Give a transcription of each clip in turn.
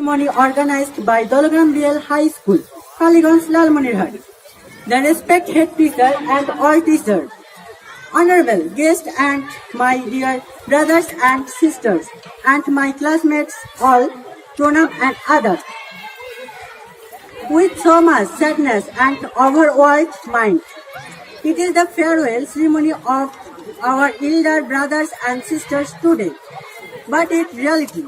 ceremony organized by Dalgram BL High School, Kaliganj, Lalmonirhat. The respected head teacher and all teachers, honourable guests and my dear brothers and sisters, and my classmates all, Pronam and Adab. With so much sadness and overwhelmed mind, it is the farewell ceremony of our elder brothers and sisters today. But in reality,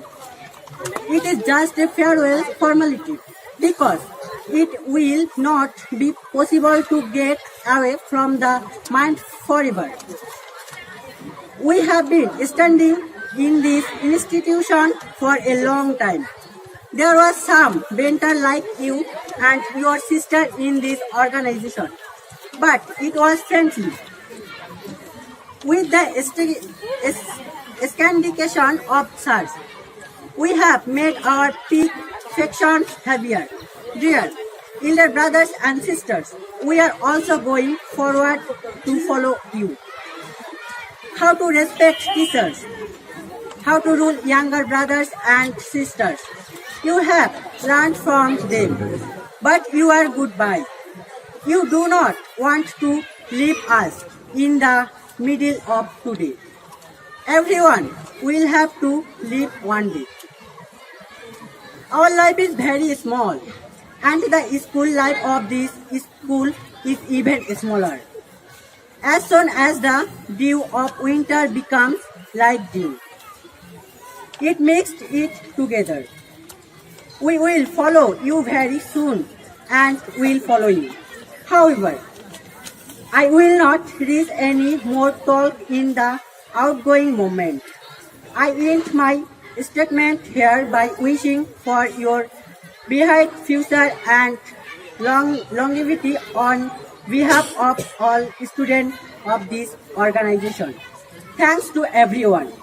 it is just a farewell formality because it will not be possible to get away from the mind forever. We have been standing in this institution for a long time. There was some banter like you and your sister in this organization, but it was friendly. With the syndication of sirs, we have made our peak sections heavier. Dear elder brothers and sisters, we are also going forward to follow you. How to respect teachers, how to rule younger brothers and sisters. You have learned from them, but you are goodbye. You do not want to leave us in the middle of today. Everyone will have to leave one day. Our life is very small, and the school life of this school is even smaller. As soon as the dew of winter becomes like dew, it mixed it together. We will follow you very soon and will follow you. However, I will not read any more talk in the outgoing moment. I end my statement here by wishing for your bright future and longevity on behalf of all students of this organization. Thanks to everyone.